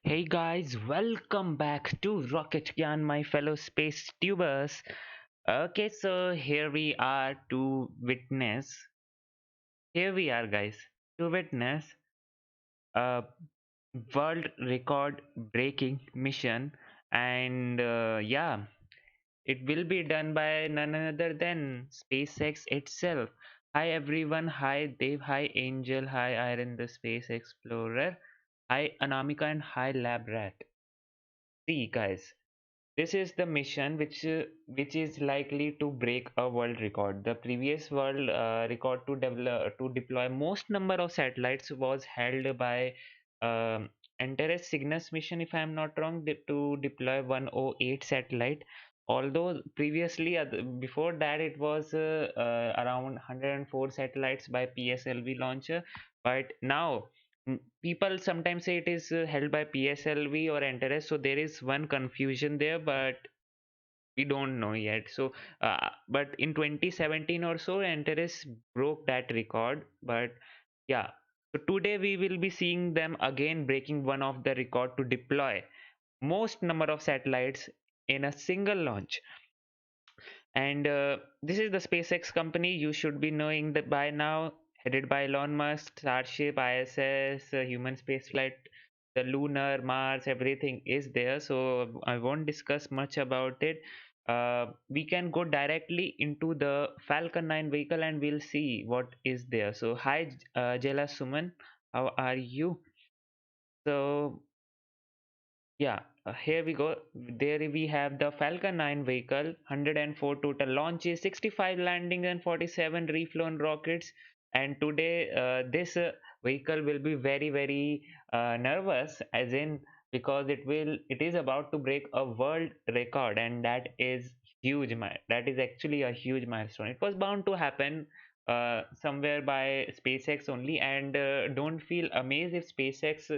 Hey guys, welcome back to Rocket Gyan, my fellow space tubers. Okay, so here we are, guys, to witness a world record breaking mission, and yeah, it will be done by none other than SpaceX itself. Hi everyone, hi Dev, hi Angel, hi Iron the Space Explorer, hi Anamika, and hi Lab Rat. See, guys. This is the mission which is likely to break a world record. The previous world record to deploy most number of satellites was held by um, Antares Cygnus mission, if I am not wrong, to deploy 108 satellite. Although previously, before that, it was around 104 satellites by PSLV launcher, but now people sometimes say it is held by PSLV or Antares, so there is one confusion there, but we don't know yet. So, but in 2017 or so, Antares broke that record. But yeah, so today we will be seeing them again breaking one of the record to deploy most number of satellites in a single launch. And this is the SpaceX company. You should be knowing that by now, headed by Elon Musk, Starship, ISS, human spaceflight, the lunar, Mars, everything is there. So I won't discuss much about it. We can go directly into the Falcon 9 vehicle and we'll see what is there. So hi, Jela Suman, how are you? So yeah, here we go. There we have the Falcon 9 vehicle, 104 total launches, 65 landings, and 47 reflown rockets. And today, this vehicle will be very nervous, as in because it is about to break a world record, and that is huge. That is actually a huge milestone. It was bound to happen somewhere by SpaceX only, and don't feel amazed if SpaceX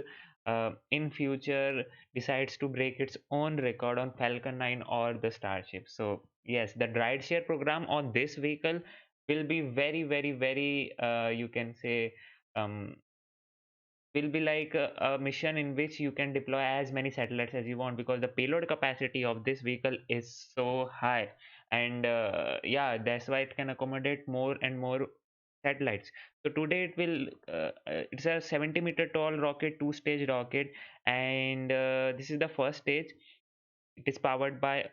in future decides to break its own record on Falcon 9 or the Starship. So yes, the rideshare program on this vehicle will be very you can say um, will be like a mission in which you can deploy as many satellites as you want, because the payload capacity of this vehicle is so high. And yeah, that's why it can accommodate more and more satellites. So today it's a 70-meter tall rocket, two-stage rocket, and this is the first stage. It is powered by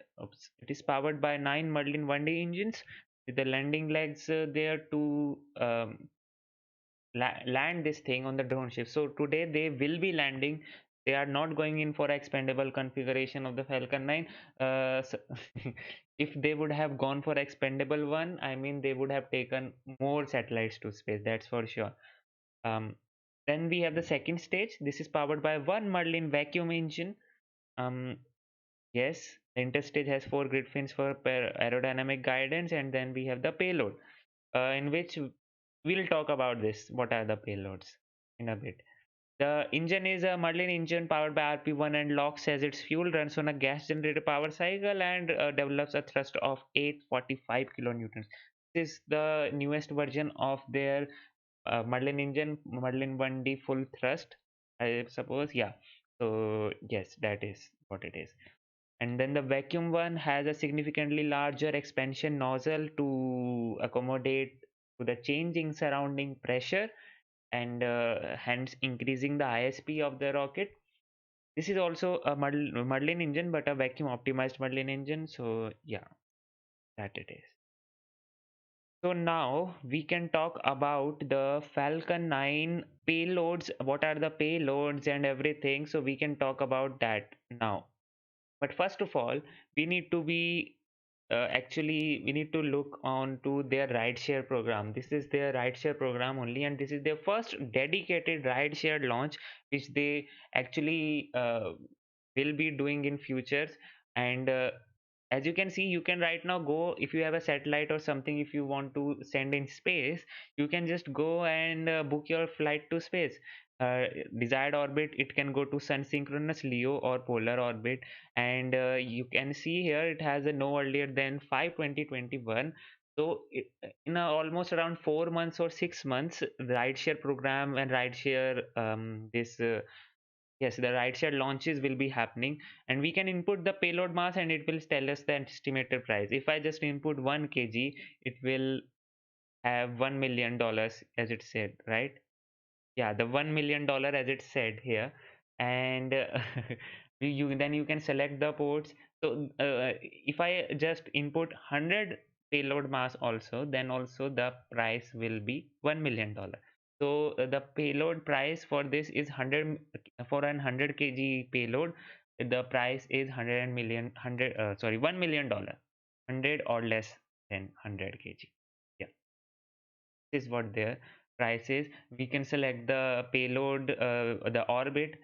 9 Merlin 1D engines with the landing legs there to land this thing on the drone ship. So today they will be landing. They are not going in for expendable configuration of the Falcon 9. If they would have gone for expendable one, I mean, they would have taken more satellites to space. That's for sure. Um, then we have the second stage. This is powered by one Merlin vacuum engine. Um, yes, the interstage has four grid fins for aerodynamic guidance, and then we have the payload, in which we'll talk about this. What are the payloads in a bit? The engine is a Merlin engine powered by RP1 and LOX as its fuel runs on a gas generator power cycle and develops a thrust of 845 kilonewtons. This is the newest version of their Merlin engine, Merlin 1D full thrust, I suppose. Yeah. So yes, that is what it is. And then the vacuum one has a significantly larger expansion nozzle to accommodate to the changing surrounding pressure and hence increasing the ISP of the rocket. This is also a Merlin engine, but a vacuum optimized Merlin engine. So yeah, that it is. So now we can talk about the Falcon 9 payloads. What are the payloads and everything? So we can talk about that now. But first of all, we need to be actually we need to look on to their rideshare program. This is their rideshare program only, and this is their first dedicated rideshare launch, which they actually will be doing in futures. And as you can see, you can right now go, if you have a satellite or something, if you want to send in space, you can just go and book your flight to space. Desired orbit, it can go to sun synchronous, LEO, or polar orbit. And you can see here it has a no earlier than 5/20/21. So in almost around 4 months or 6 months, rideshare program and rideshare this yes, the rideshare launches will be happening, and we can input the payload mass and it will tell us the estimated price. If I just input 1 kg, it will have $1 million as it said, right? Yeah, the $1 million as it said here. And you then you can select the ports. So if I just input 100 payload mass also, then also the price will be $1 million. So the payload price for this is 100 for an 100 kg payload. The price is 100 million 100 sorry $1 million, 100 or less than 100 kg. Yeah, is what their price is. We can select the payload, the orbit.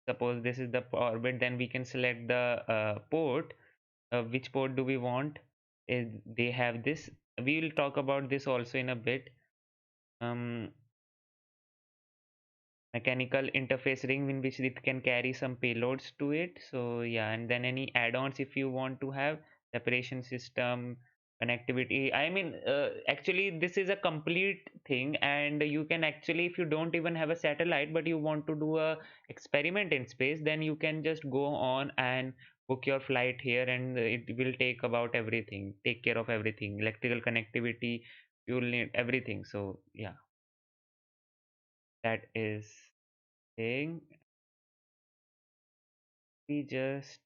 Suppose this is the orbit, then we can select the port. Which port do we want? They have this. We will talk about this also in a bit. Um, Mechanical interface ring in which it can carry some payloads to it. So yeah, and then any add-ons if you want to have separation system, connectivity. I mean, actually this is a complete thing, and you can actually, if you don't even have a satellite but you want to do a experiment in space, then you can just go on and book your flight here, and it will take care of everything, electrical connectivity, you'll need everything. So yeah, that is thing. We just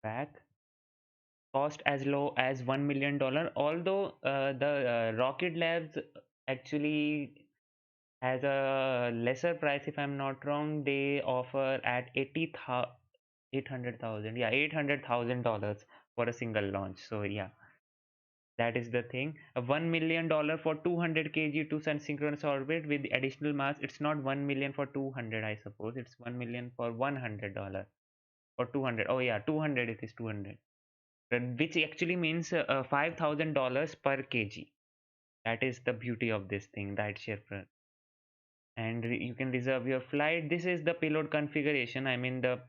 back cost as low as $1 million, although the Rocket Labs actually has a lesser price. If I'm not wrong, they offer at 800,000, yeah, $800,000 for a single launch. So yeah, that is the thing. A $1 million for 200 kg to sun synchronous orbit with additional mass. It's not 1 million for 200, I suppose. It's 1 million for $100 or 200. Oh yeah, 200, it is 200. Which actually means $5,000 per kg. That is the beauty of this thing, rideshare. And you can reserve your flight. This is the payload configuration. I mean, the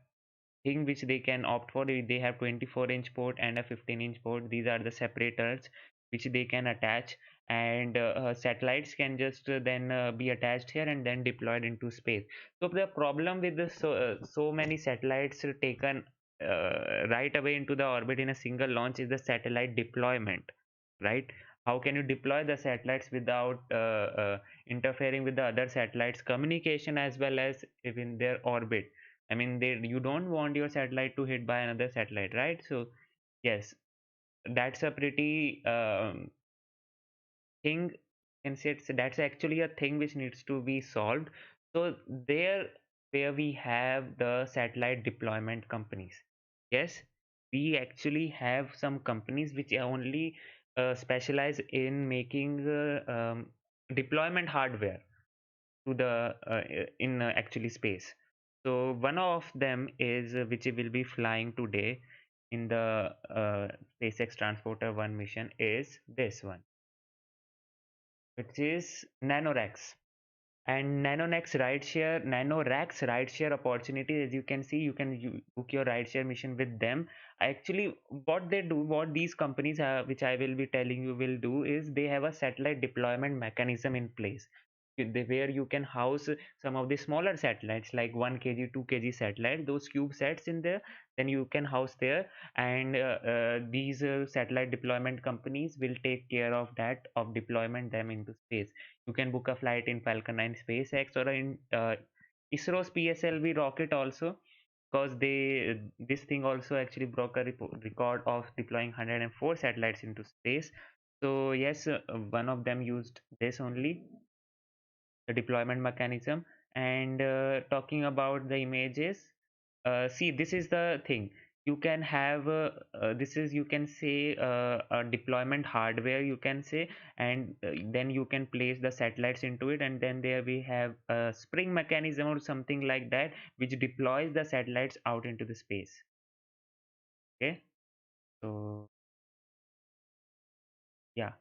thing which they can opt for, they have 24-inch port and a 15-inch port. These are the separators which they can attach, and satellites can just then be attached here and then deployed into space. So the problem with this, so many satellites taken right away into the orbit in a single launch, is the satellite deployment, right? How can you deploy the satellites without interfering with the other satellites communication as well as within their orbit? I mean, you don't want your satellite to hit by another satellite, right? So yes, that's a pretty thing. Can say that's actually a thing which needs to be solved. So there, where we have the satellite deployment companies, yes, we actually have some companies which are only specialize in making deployment hardware to the in actually space. So one of them is which will be flying today in the SpaceX Transporter-1 mission is this one, which is Nanorex. And Nanoracks rideshare opportunity, as you can see, you can book your rideshare mission with them. Actually, what they do, what these companies have, which I will be telling you will do, is they have a satellite deployment mechanism in place. Where you can house some of the smaller satellites like 1 kg 2 kg satellite, those cube sets in there, then you can house there. And these satellite deployment companies will take care of that, of deployment them into space. You can book a flight in Falcon 9 SpaceX or in ISRO's PSLV rocket also, because this thing also actually broke a record of deploying 104 satellites into space. So yes, one of them used this only, the deployment mechanism. And talking about the images, see, this is the thing. You can have this is, you can say, a deployment hardware, you can say. And then you can place the satellites into it, and then there we have a spring mechanism or something like that, which deploys the satellites out into the space. Okay, so yeah,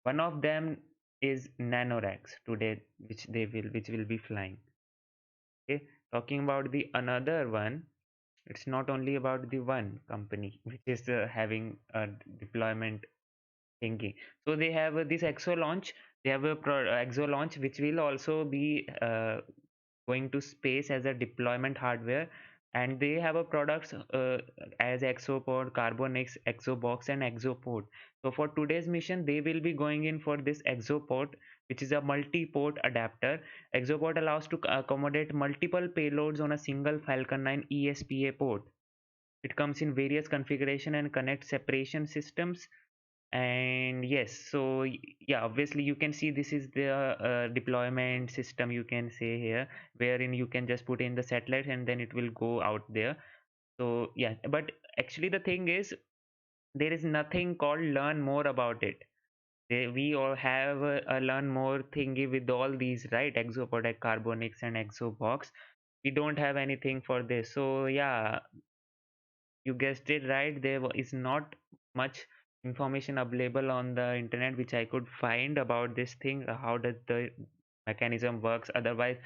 one of them is Nanorex today, which will be flying. Okay, talking about the another one, it's not only about the one company which is having a deployment thinking. So they have this exo launch. They have a exo launch which will also be going to space as a deployment hardware. And they have a products as exopod, carbonix, exobox, and exoport. So for today's mission, they will be going in for this exoport, which is a multi-port adapter. Exoport allows to accommodate multiple payloads on a single Falcon 9 ESPA port. It comes in various configuration and connect separation systems. And yes, so yeah, obviously you can see this is the deployment system, you can say here, wherein you can just put in the satellite and then it will go out there. So yeah, but actually the thing is, there is nothing called learn more about it. We all have a learn more thingy with all these, right? Exopod, carbonix, and exobox. We don't have anything for this. So yeah, you guessed it right, there is not much information available on the internet which I could find about this thing, how does the mechanism works. Otherwise,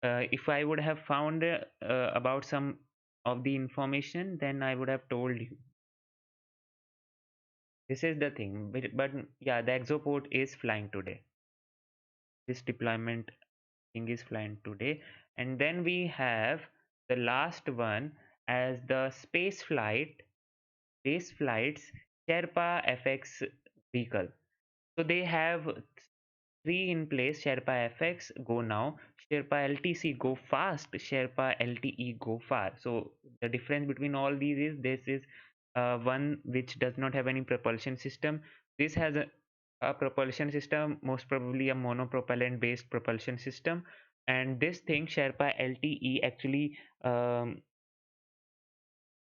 if I would have found about some of the information, then I would have told you. This is the thing, but yeah, the exoport is flying today. This deployment thing is flying today. And then we have the last one as the space flights Sherpa FX vehicle. So they have three in place: Sherpa FX, go now; Sherpa LTC, go fast; Sherpa LTE, go far. So the difference between all these is, this is one which does not have any propulsion system. This has a propulsion system, most probably a monopropellant based propulsion system. And this thing, Sherpa LTE, actually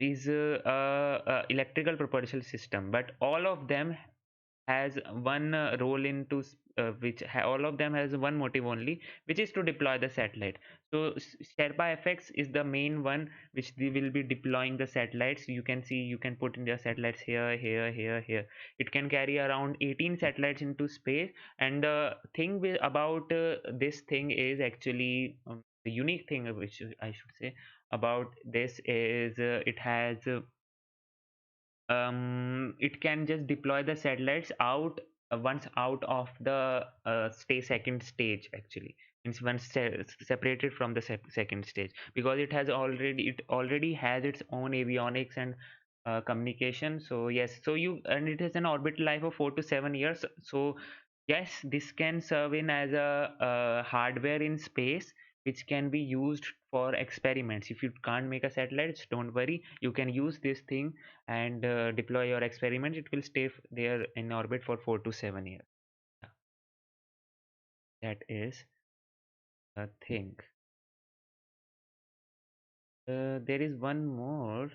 is electrical propulsion system, but all of them has one role into all of them has one motive only, which is to deploy the satellite. So Sherpa FX is the main one which they will be deploying the satellites. You can see, you can put in the satellites here, here, here, here. It can carry around 18 satellites into space. And the thing about this thing is actually, the unique thing which I should say about this is, it has it can just deploy the satellites out once out of the second stage. Actually, means once separated from the second stage, because it already has its own avionics and communication. So yes, so you, and it has an orbital life of 4 to 7 years. So yes, this can serve in as a hardware in space, which can be used for experiments. If you can't make a satellite, don't worry, you can use this thing and deploy your experiment. It will stay there in orbit for 4 to 7 years. Yeah, that is a thing. There is one more,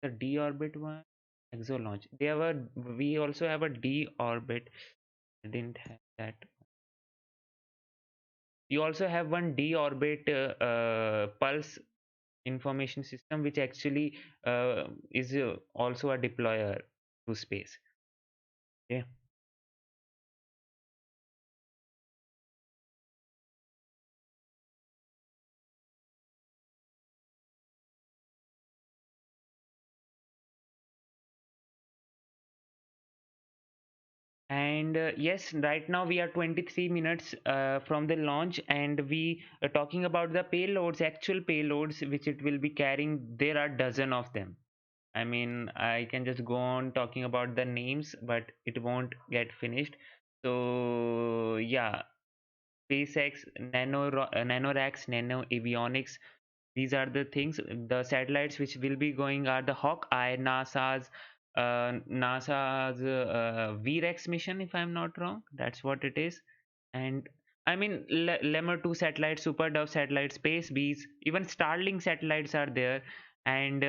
the d-orbit one, exo launch. We also have a d-orbit. I didn't have that. You also have one d-orbit pulse information system, which actually is also a deployer to space. Okay. And yes, right now we are 23 minutes from the launch, and we are talking about the payloads, actual payloads which it will be carrying. There are dozen of them. I mean, I can just go on talking about the names, but it won't get finished. So yeah, SpaceX, Nanorax, Nano Avionics, these are the things. The satellites which will be going are the Hawkeye, NASA's VREX mission, if I'm not wrong. That's what it is. And I mean, Lemur 2 satellites, Super Dove satellites, Space Bees, even Starlink satellites are there. And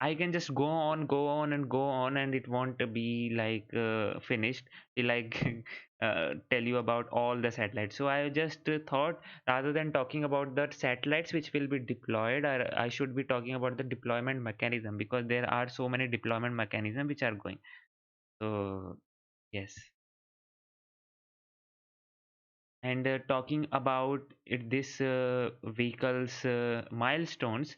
I can just go on, and go on, and it won't be like finished till I tell you about all the satellites. So I just thought, rather than talking about the satellites which will be deployed, I should be talking about the deployment mechanism, because there are so many deployment mechanisms which are going. So yes, and talking about this vehicle's milestones.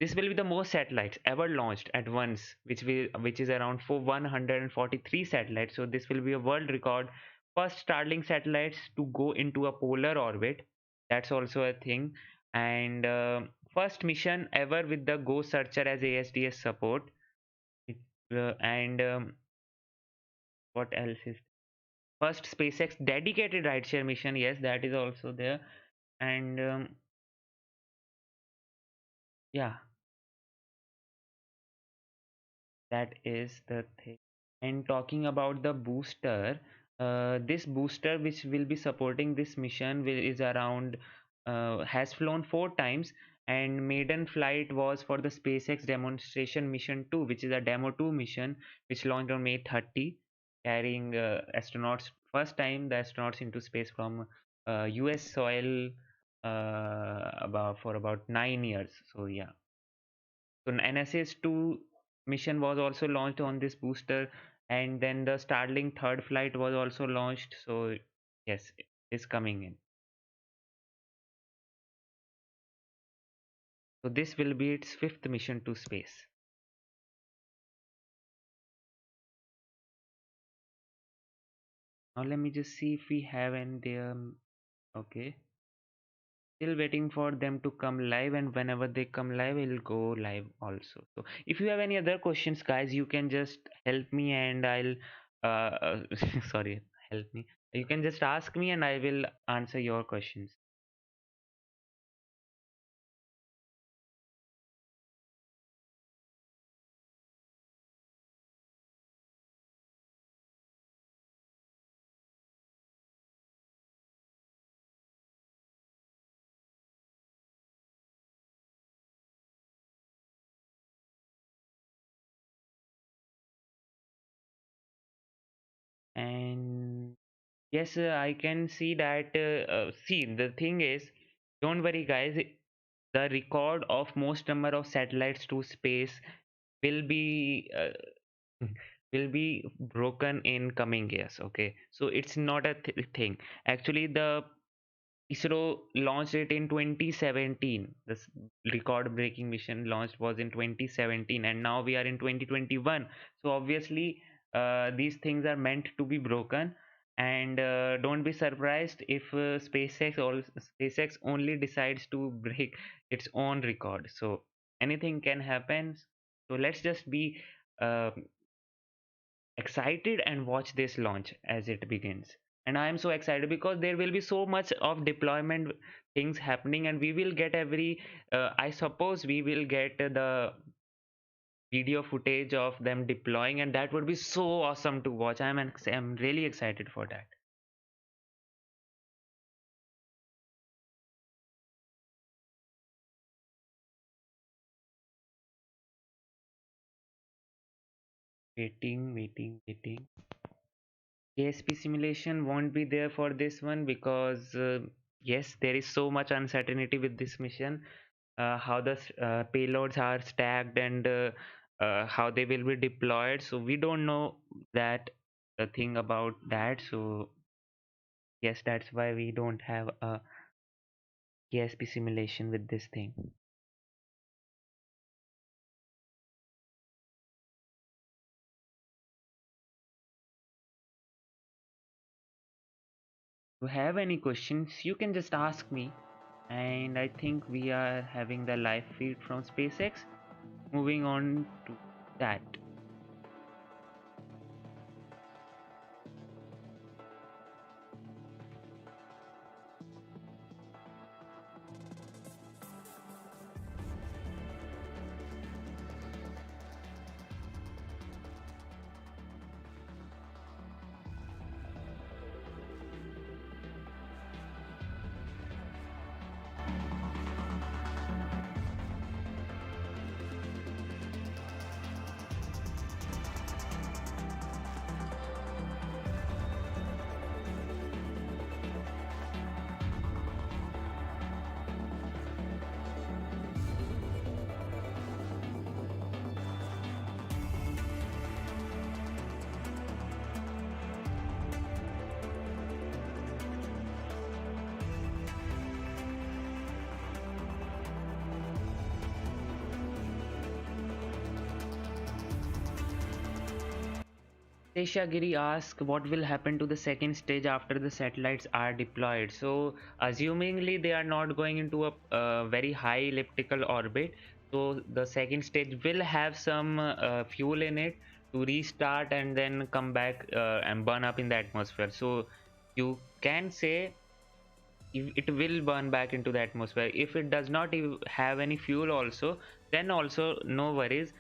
This will be the most satellites ever launched at once, which is around 143 satellites. So this will be a world record. First Starlink satellites to go into a polar orbit. That's also a thing. And first mission ever with the Go Searcher as ASDS support. It, and what else is first SpaceX dedicated rideshare mission? Yes, that is also there. And yeah, that is the thing. And talking about the booster, this booster which will be supporting this mission is around has flown 4 times, and maiden flight was for the SpaceX demonstration mission 2, which is a demo 2 mission which launched on May 30, carrying astronauts, first time the astronauts into space from US soil, about 9 years. So yeah. So ANASIS-II mission was also launched on this booster, and then the Starlink third flight was also launched. So yes, it is coming in. So this will be its fifth mission to space. Now let me just see if we have any there. Okay, still waiting for them to come live, and whenever they come live, we'll go live also. So if you have any other questions, guys, you can just help me, and I'll sorry, help me. You can just ask me, and I will answer your questions. And yes, I can see that. See, the thing is, don't worry, guys. The record of most number of satellites to space will be will be broken in coming years. Okay, so it's not a thing. Actually, the ISRO launched it in 2017. This record-breaking mission launched was in 2017, and now we are in 2021. So obviously, these things are meant to be broken. And don't be surprised if SpaceX only decides to break its own record. So anything can happen. So let's just be uh, excited and watch this launch as it begins. And I am so excited because there will be so much of deployment things happening, and we will get every I suppose we will get the video footage of them deploying, and that would be so awesome to watch. I'm really excited for that. Waiting. ASP simulation won't be there for this one because yes, there is so much uncertainty with this mission. How the payloads are stacked, and how they will be deployed. So we don't know that the thing about that. So yes, that's why we don't have a KSP simulation with this thing. you have any questions, you can just ask me. And I think we are having the live feed from SpaceX. Moving on to that. Seshagiri asks what will happen to the second stage after the satellites are deployed. So, assumingly they are not going into a very high elliptical orbit. So, the second stage will have some fuel in it to restart and then come back and burn up in the atmosphere. So, you can say it will burn back into the atmosphere. If it does not have any fuel also, then also no worries,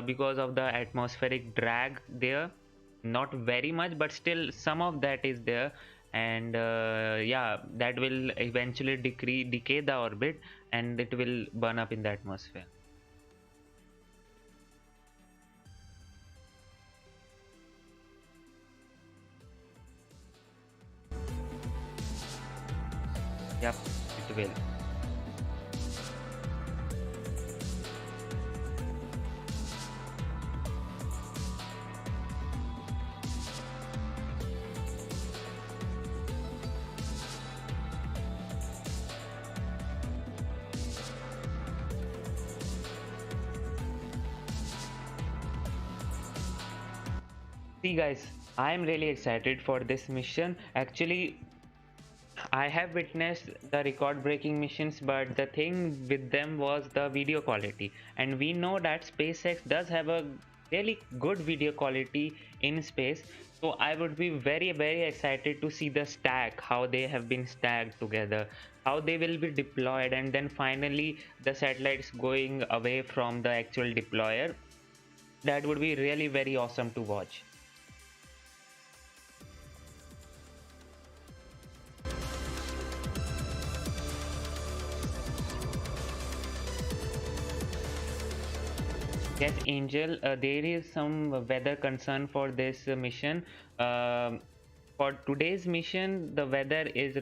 because of the atmospheric drag there, not very much, but still some of that is there. And yeah, that will eventually decay the orbit, and it will burn up in the atmosphere. Yep, it will. See guys, I am really excited for this mission. Actually, I have witnessed the record breaking missions, but the thing with them was the video quality. And we know that SpaceX does have a really good video quality in space. So I would be very, very excited to see the stack, how they have been stacked together, how they will be deployed, and then finally the satellites going away from the actual deployer. That would be really very awesome to watch. Yes, Angel, there is some weather concern for this mission. For today's mission, the weather is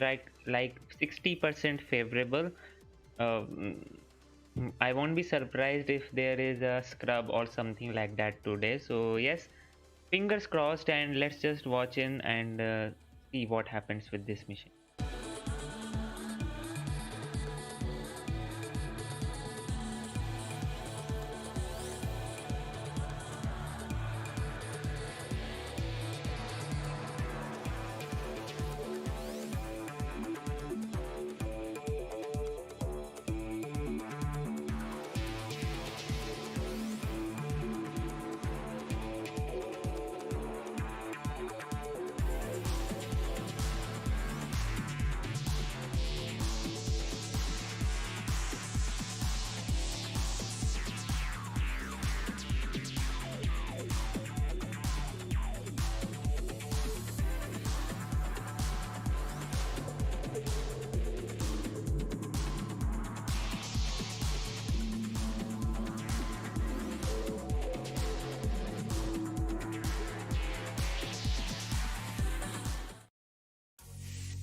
like 60% favorable. I won't be surprised if there is a scrub or something like that today. So yes, fingers crossed, and let's just watch in and see what happens with this mission.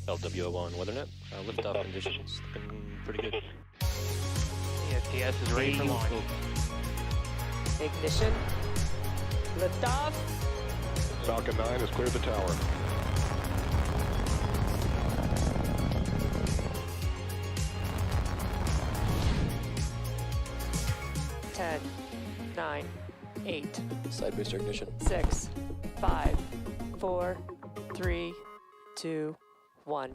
LWO1 WeatherNet. Liftoff conditions looking pretty good. ESPS is ready for launch. Ignition. Liftoff. Falcon 9 has cleared the tower. Ten, 9, 8, Side booster ignition. 6, 5, 4, 3, 2, 1.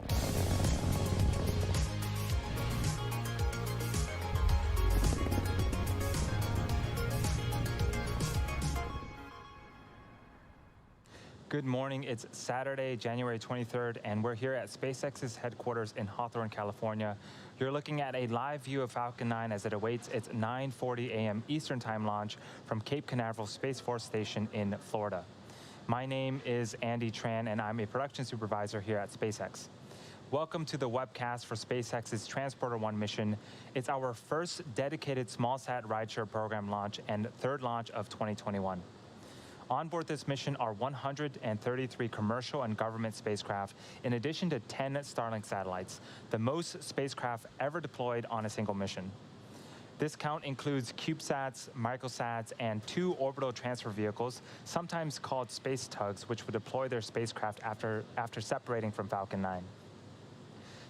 Good morning. It's Saturday, January 23rd, and we're here at SpaceX's headquarters in Hawthorne, California. You're looking at a live view of Falcon 9 as it awaits its 9:40 a.m. Eastern Time launch from Cape Canaveral Space Force Station in Florida. My name is Andy Tran, and I'm a production supervisor here at SpaceX. Welcome to the webcast for SpaceX's Transporter-1 mission. It's our first dedicated SmallSat Rideshare Program launch and third launch of 2021. On board this mission are 133 commercial and government spacecraft, in addition to 10 Starlink satellites, the most spacecraft ever deployed on a single mission. This count includes CubeSats, microsats, and 2 orbital transfer vehicles, sometimes called space tugs, which would deploy their spacecraft after separating from Falcon 9.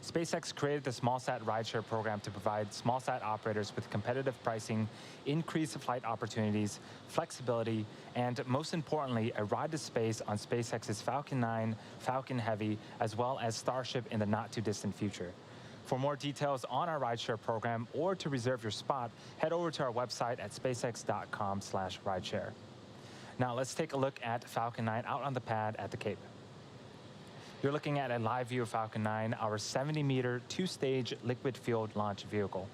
SpaceX created the SmallSat Rideshare Program to provide SmallSat operators with competitive pricing, increased flight opportunities, flexibility, and most importantly, a ride to space on SpaceX's Falcon 9, Falcon Heavy, as well as Starship in the not-too-distant future. For more details on our rideshare program or to reserve your spot, head over to our website at spacex.com/rideshare. Now let's take a look at Falcon 9 out on the pad at the Cape. You're looking at a live view of Falcon 9, our 70-meter, 2-stage liquid-fueled launch vehicle.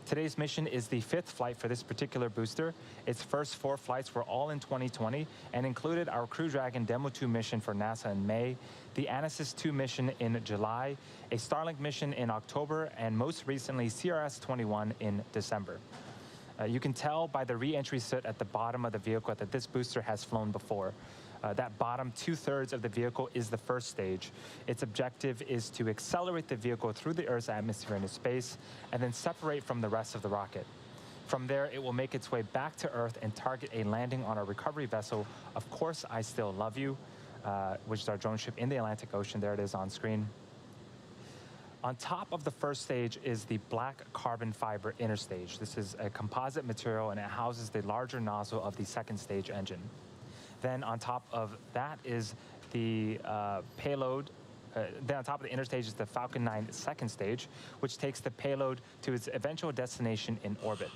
Today's mission is the 5th flight for this particular booster. Its first 4 flights were all in 2020 and included our Crew Dragon Demo 2 mission for NASA in May, the ANASIS-II mission in July, a Starlink mission in October, and most recently CRS-21 in December. You can tell by the re-entry soot at the bottom of the vehicle that this booster has flown before. That bottom 2/3 of the vehicle is the first stage. Its objective is to accelerate the vehicle through the Earth's atmosphere into space and then separate from the rest of the rocket. From there, it will make its way back to Earth and target a landing on our recovery vessel, Of Course I Still Love You, which is our drone ship in the Atlantic Ocean. There it is on screen. On top of the first stage is the black carbon fiber inner stage. This is a composite material and it houses the larger nozzle of the second stage engine. Then on top of that is the payload. Then on top of the inner stage is the Falcon 9 second stage, which takes the payload to its eventual destination in orbit.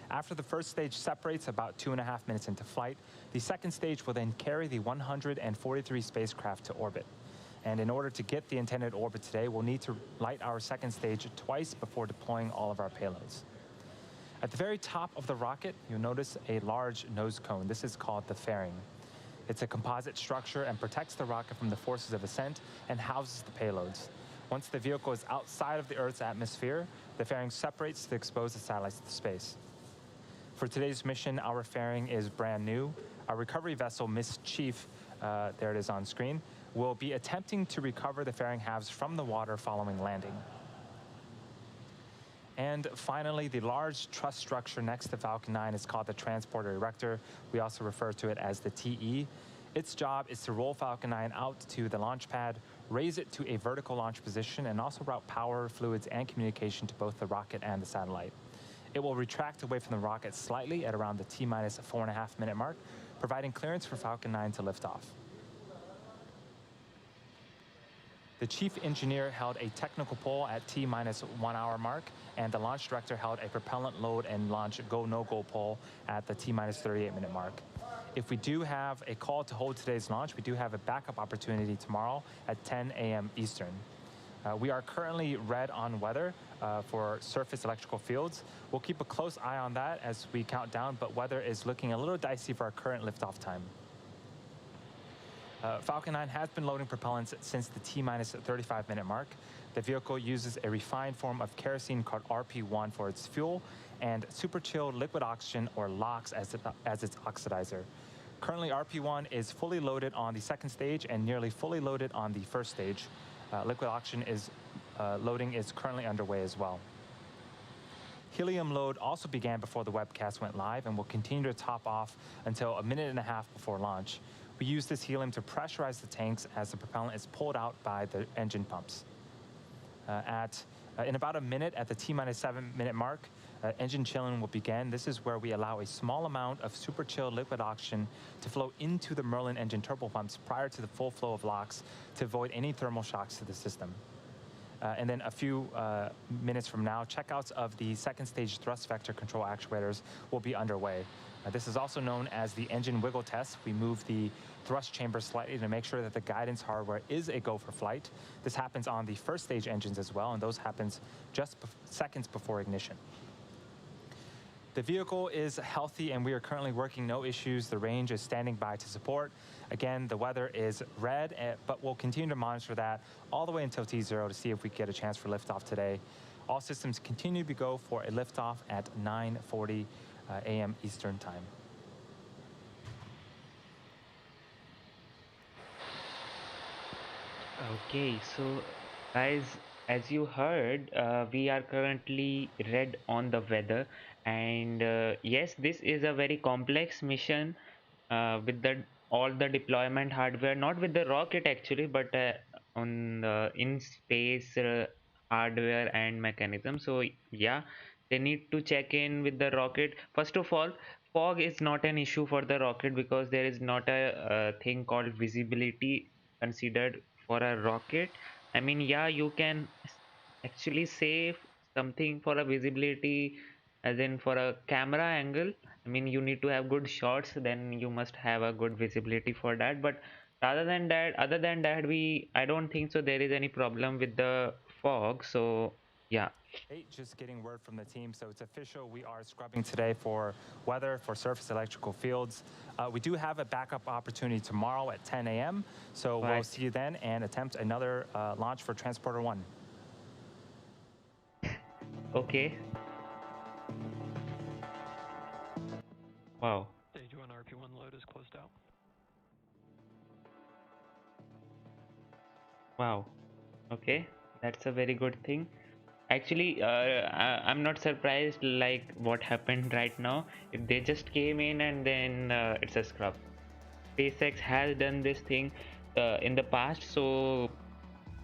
After the first stage separates about 2.5 minutes into flight, the second stage will then carry the 143 spacecraft to orbit. And in order to get the intended orbit today, we'll need to light our second stage twice before deploying all of our payloads. At the very top of the rocket, you'll notice a large nose cone. This is called the fairing. It's a composite structure and protects the rocket from the forces of ascent and houses the payloads. Once the vehicle is outside of the Earth's atmosphere, the fairing separates to expose the satellites to space. For today's mission, our fairing is brand new. Our recovery vessel, Miss Chief, there it is on screen, will be attempting to recover the fairing halves from the water following landing. And finally, the large truss structure next to Falcon 9 is called the Transporter Erector. We also refer to it as the TE. Its job is to roll Falcon 9 out to the launch pad, raise it to a vertical launch position, and also route power, fluids, and communication to both the rocket and the satellite. It will retract away from the rocket slightly at around the T-minus 4.5 minute mark, providing clearance for Falcon 9 to lift off. The chief engineer held a technical poll at T-minus 1 hour mark, and the launch director held a propellant load and launch go-no-go poll at the T-minus 38 minute mark. If we do have a call to hold today's launch, we do have a backup opportunity tomorrow at 10 a.m. Eastern. We are currently red on weather for surface electrical fields. We'll keep a close eye on that as we count down, but weather is looking a little dicey for our current liftoff time. Falcon 9 has been loading propellants since the T-minus 35 minute mark. The vehicle uses a refined form of kerosene called RP1 for its fuel and super chilled liquid oxygen, or LOX, as its oxidizer. Currently, RP1 is fully loaded on the second stage and nearly fully loaded on the first stage. Liquid oxygen loading is currently underway as well. Helium load also began before the webcast went live and will continue to top off until a minute and a half before launch. We use this helium to pressurize the tanks as the propellant is pulled out by the engine pumps. At In about a minute, at the T-minus 7-minute mark, engine chilling will begin. This is where we allow a small amount of super chilled liquid oxygen to flow into the Merlin engine turbo pumps prior to the full flow of LOX to avoid any thermal shocks to the system. And then a few minutes from now, checkouts of the second stage thrust vector control actuators will be underway. This is also known as the engine wiggle test. We move the thrust chamber slightly to make sure that the guidance hardware is a go for flight. This happens on the first stage engines as well, and those happens just seconds before ignition. The vehicle is healthy and we are currently working no issues. The range is standing by to support. Again, the weather is red, but we'll continue to monitor that all the way until T0 to see if we get a chance for liftoff today. All systems continue to go for a liftoff at 9:40 a.m. Eastern Time. Okay, so guys, as you heard, we are currently red on the weather, and yes, this is a very complex mission with all the deployment hardware, not with the rocket actually, but on the in space hardware and mechanism. So yeah, they need to check in with the rocket. First of all, fog is not an issue for the rocket because there is not a thing called visibility considered for a rocket. I mean, yeah, you can actually save something for a visibility, as in for a camera angle. I mean, you need to have good shots, then you must have a good visibility for that. But other than that, I don't think so there is any problem with the fog. So yeah. Just getting word from the team, so it's official. We are scrubbing today for weather, for surface electrical fields. We do have a backup opportunity tomorrow at 10 a.m. So we'll see you then and attempt another launch for Transporter-1. Okay. Wow. Stage 1 RP1 load is closed out. Wow. Okay, that's a very good thing. Actually, I'm not surprised like what happened right now. If they just came in and then it's a scrub. SpaceX has done this thing in the past, so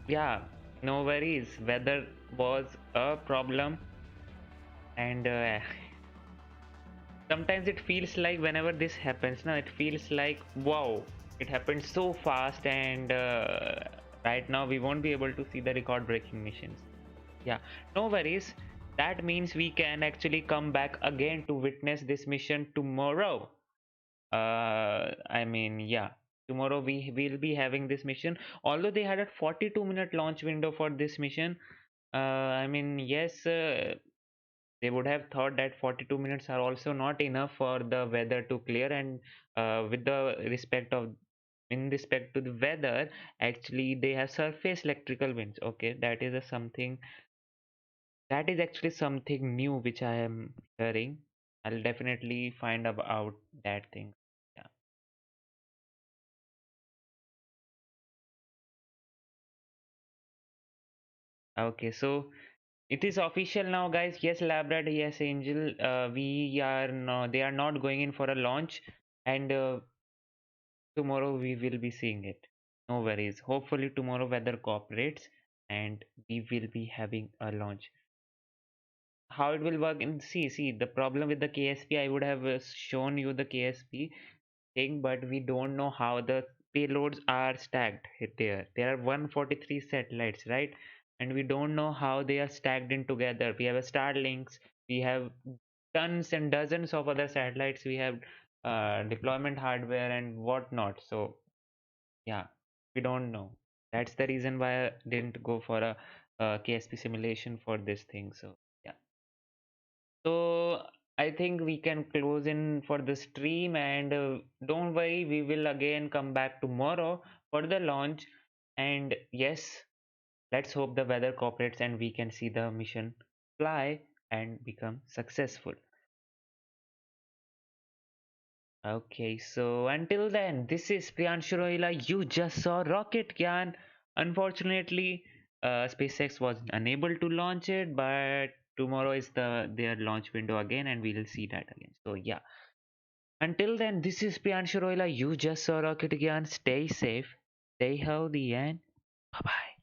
yeah, no worries. Weather was a problem, and sometimes it feels like whenever this happens, now it feels like wow, it happened so fast, and right now we won't be able to see the record-breaking missions. Yeah, no worries. That means we can actually come back again to witness this mission tomorrow. I mean, yeah, tomorrow we will be having this mission. Although they had a 42-minute launch window for this mission, I mean, yes, they would have thought that 42 minutes are also not enough for the weather to clear. And with the respect of in respect to the weather, actually they have surface electrical winds. Okay, that is actually something new which I am hearing. I'll definitely find out that thing. Yeah. Okay, so it is official now, guys. Yes, Labrador, yes, Angel. We are no, they are not going in for a launch, and tomorrow we will be seeing it. No worries. Hopefully tomorrow weather cooperates, and we will be having a launch. How it will work in see the problem with the KSP, I would have shown you the KSP thing, but we don't know how the payloads are stacked there are 143 satellites, right? And we don't know how they are stacked in together. We have a Starlinks, we have tons and dozens of other satellites, we have deployment hardware and whatnot. So yeah, we don't know. That's the reason why I didn't go for a KSP simulation for this thing. So yeah. So I think we can close in for the stream, and don't worry, we will again come back tomorrow for the launch. And yes, let's hope the weather cooperates and we can see the mission fly and become successful. Okay, so until then, this is Priyanshu Rohila. You just saw Rocket Gyan. Unfortunately, SpaceX was unable to launch it, but tomorrow is their launch window again, and we'll see that again. So yeah. Until then, this is Priyanshu Rohila. You just saw Rocket Gyan. Stay safe, stay healthy, and bye bye.